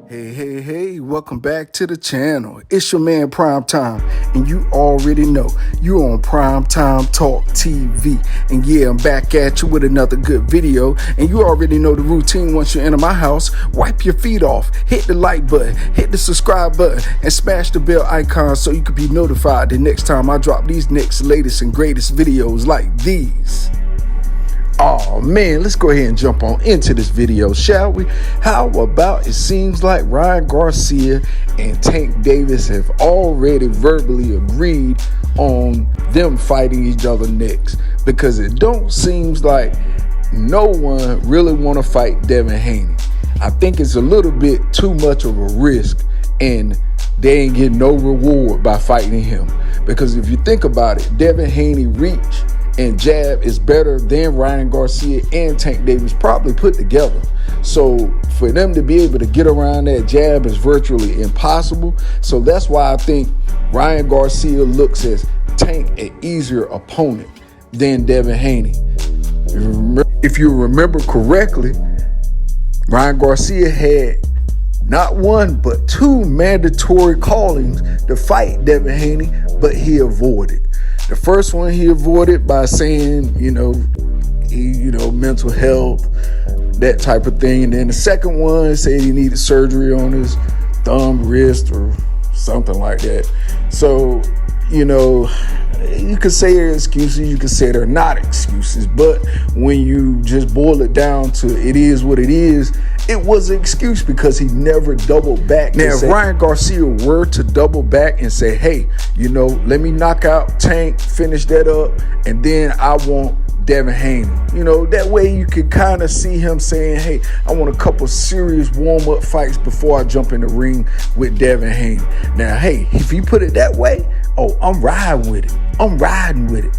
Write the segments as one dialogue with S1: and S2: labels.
S1: Hey, welcome back to the channel. It's your man Prime Time, and you already know you're on Prime Time Talk TV. And yeah, I'm back at you with another good video, and you already know the routine. Once you enter my house, wipe your feet off, hit the like button, hit the subscribe button, and smash the bell icon so you can be notified the next time I drop these next latest and greatest videos like these. Oh man, let's go ahead and jump on into this video, shall we? How about it seems like Ryan Garcia and Tankdavis have already verbally agreed on them fighting each other next, because it don't seems like no one really want to fight Devin Haney. I think it's a little bit too much of a risk, and they ain't getting no reward by fighting him. Because if you think about it, Devin Haney reach and jab is better than Ryan Garcia and Tankdavis probably put together. So for them to be able to get around that jab is virtually impossible. So that's why I think Ryan Garcia looks as Tank an easier opponent than Devin Haney. If you remember correctly, Ryan Garcia had not one but two mandatory callings to fight Devin Haney, but he avoided. The first one he avoided by saying, mental health, that type of thing. And then the second one said he needed surgery on his thumb, wrist, or something like that. So, you could say they're excuses, you could say they're not excuses, but when you just boil it down to it is what it is, it was an excuse because he never doubled back. Now, if Ryan Garcia were to double back and say, hey, let me knock out Tank, finish that up, and then I want Devin Haney. That way you can kind of see him saying, hey, I want a couple serious warm-up fights before I jump in the ring with Devin Haney. Now, hey, if you put it that way, I'm riding with it.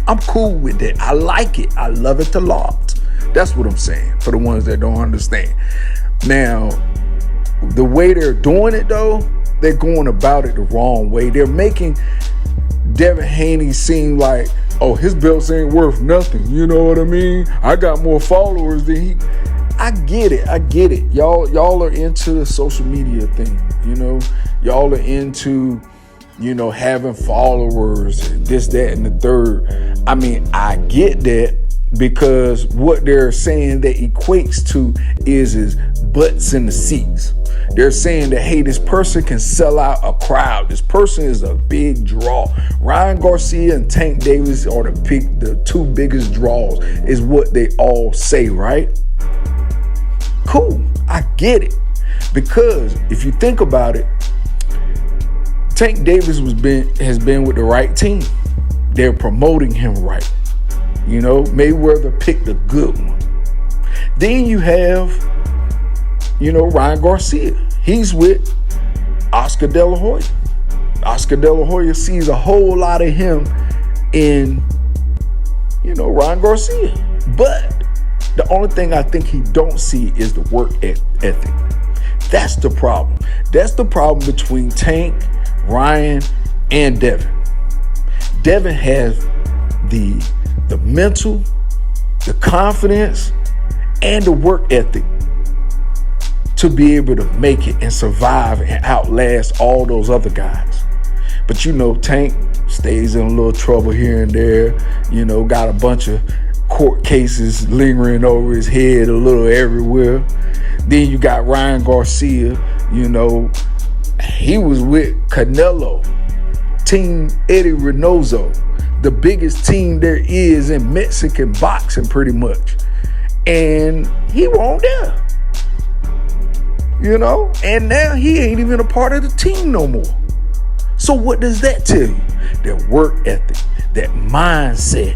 S1: I'm cool with it. I like it. I love it a lot. That's what I'm saying for the ones that don't understand. Now, the way they're doing it, though, they're going about it the wrong way. They're making Devin Haney seem like, his belts ain't worth nothing. You know what I mean? I got more followers than he. I get it. Y'all are into the social media thing. Y'all are into, having followers and this, that, and the third. I mean, I get that, because what they're saying that equates to is butts in the seats. They're saying that, hey, this person can sell out a crowd. This person is a big draw. Ryan Garcia and Tankdavis are the two biggest draws, is what they all say, right? Cool, I get it. Because if you think about it, Tankdavis has been with the right team. They're promoting him right. Mayweather picked a good one. Then you have, Ryan Garcia. He's with Oscar De La Hoya. Oscar De La Hoya sees a whole lot of him in, Ryan Garcia. But the only thing I think he don't see is the work ethic. That's the problem. That's the problem between Tank, Ryan, and Devin. Devin has the mental, the confidence, and the work ethic to be able to make it and survive and outlast all those other guys. But Tank stays in a little trouble here and there, got a bunch of court cases lingering over his head a little everywhere. Then you got Ryan Garcia, he was with Canelo, Team Eddie Reynoso, the biggest team there is in Mexican boxing pretty much. And he won't there. And now he ain't even a part of the team no more. So what does that tell you? Their work ethic, that mindset.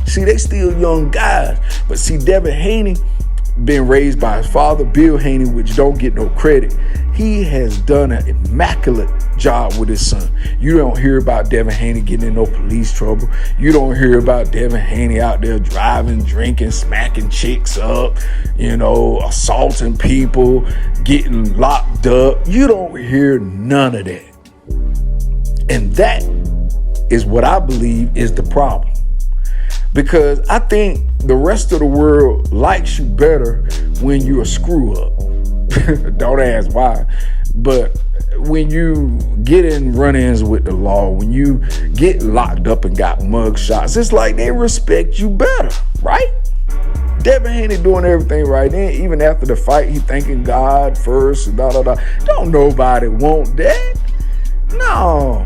S1: See, they still young guys. But see, Devin Haney been raised by his father, Bill Haney, which don't get no credit. He has done an immaculate job with his son. You don't hear about Devin Haney getting in no police trouble. You don't hear about Devin Haney out there driving, drinking, smacking chicks up, assaulting people, getting locked up. You don't hear none of that. And that is what I believe is the problem. Because I think the rest of the world likes you better when you're a screw up. Don't ask why. But when you get in run-ins with the law, when you get locked up and got mug shots, it's like they respect you better, right? Devin Haney doing everything right. Then even after the fight, he thanking God first and Don't nobody want that. No,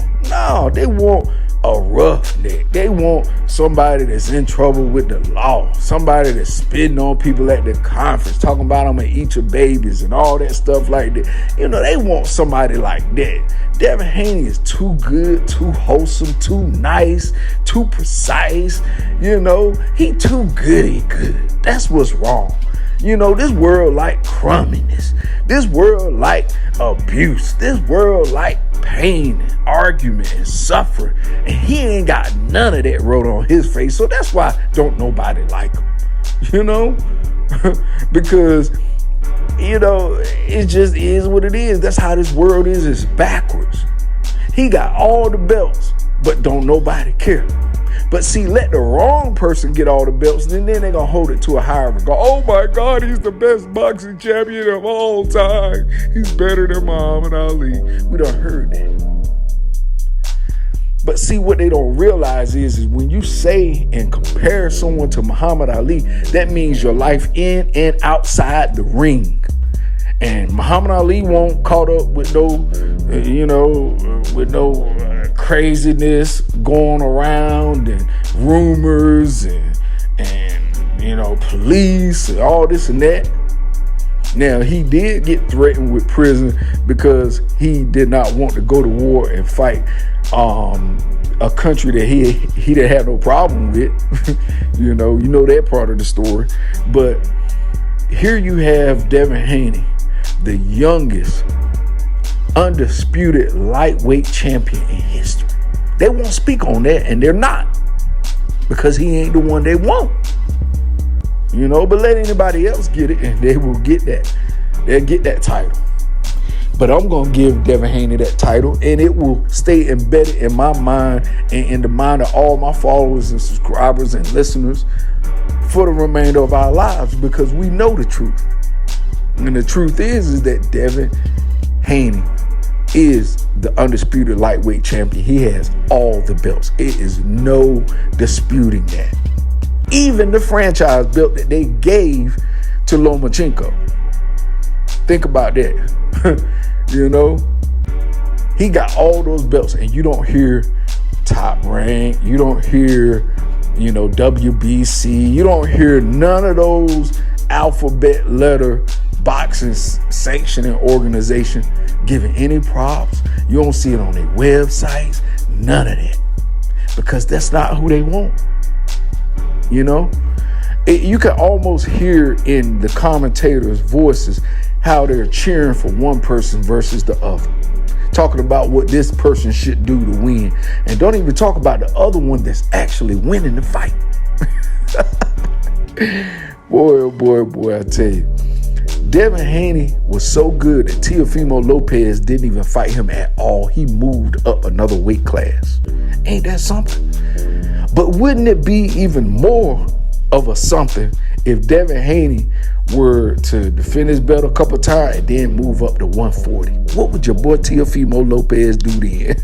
S1: they want a roughneck. They want somebody that's in trouble with the law, somebody that's spitting on people at the conference, talking about I'm gonna eat your babies and all that stuff like that. You know, they want somebody like that. Devin Haney is too good, too wholesome, too nice, too precise. You know, he too goody good. That's what's wrong. You know, this world like crumminess. This world like abuse. This world like pain and argument and suffering. And he ain't got none of that wrote on his face. So that's why don't nobody like him. You know? Because, you know, it just is what it is. That's how this world is. It's backwards. He got all the belts, but don't nobody care. But see, let the wrong person get all the belts, and then they're going to hold it to a higher regard. Oh my God, he's the best boxing champion of all time. He's better than Muhammad Ali. We done heard that. But see, what they don't realize is when you say and compare someone to Muhammad Ali, that means your life in and outside the ring. And Muhammad Ali won't caught up with no craziness going around and rumors and police and all this and that. Now, he did get threatened with prison because he did not want to go to war and fight a country that he didn't have no problem with. you know that part of the story. But here you have Devin Haney, the youngest undisputed lightweight champion in history. They won't speak on that, and they're not, because he ain't the one they want. But let anybody else get it, and they will get that. They'll get that title. But I'm going to give Devin Haney that title, and it will stay embedded in my mind and in the mind of all my followers and subscribers and listeners for the remainder of our lives, because we know the truth. And the truth is that Devin Haney is the undisputed lightweight champion. He has all the belts. It is no disputing that. Even the franchise belt that they gave to Lomachenko. Think about that. He got all those belts, and you don't hear Top Rank. You don't hear, WBC. You don't hear none of those alphabet letter boxing sanctioning organization giving any props. You don't see it on their websites. None of that. Because that's not who they want. You can almost hear in the commentators' voices how they're cheering for one person versus the other, talking about what this person should do to win, and don't even talk about the other one that's actually winning the fight. Boy, oh boy, I tell you. Devin Haney was so good that Teofimo Lopez didn't even fight him at all. He moved up another weight class. Ain't that something? But wouldn't it be even more of a something if Devin Haney were to defend his belt a couple times and then move up to 140? What would your boy Teofimo Lopez do then?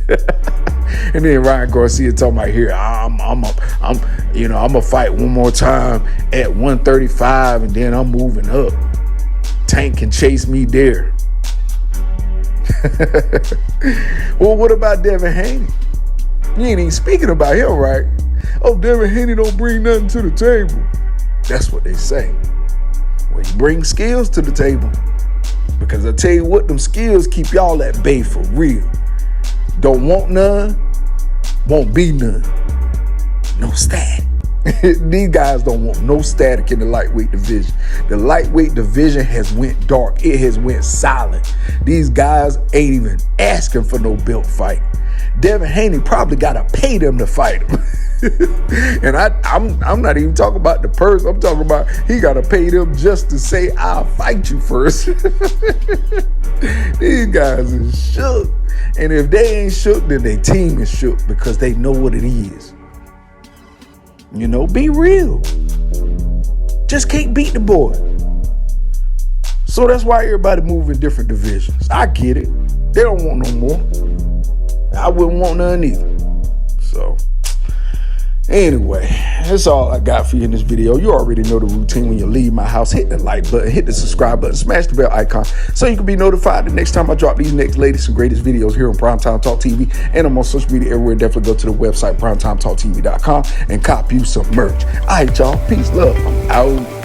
S1: And then Ryan Garcia talking about here, I'm gonna fight one more time at 135 and then I'm moving up. Tank can chase me there. Well, what about Devin Haney? You ain't even speaking about him, right? Oh, Devin Haney don't bring nothing to the table. That's what they say. Well, he brings skills to the table. Because I tell you what, them skills keep y'all at bay for real. Don't want none, won't be none. No static. These guys don't want no static in the lightweight division. The lightweight division has went dark. It has went silent. These guys ain't even asking for no belt fight. Devin Haney probably got to pay them to fight him. And I'm not even talking about the purse. I'm talking about he got to pay them just to say, I'll fight you first. These guys are shook. And if they ain't shook, then their team is shook because they know what it is. You know, be real. Just can't beat the boy. So that's why everybody move in different divisions. I get it. They don't want no more. I wouldn't want none either. So anyway, that's all I got for you in this video. You already know the routine. When you leave my house, hit the like button, hit the subscribe button, smash the bell icon so you can be notified the next time I drop these next latest and greatest videos here on Primetime Talk TV. And I'm on social media everywhere. Definitely go to the website primetimetalktv.com and cop you some merch. All right, y'all. Peace, love. I'm out.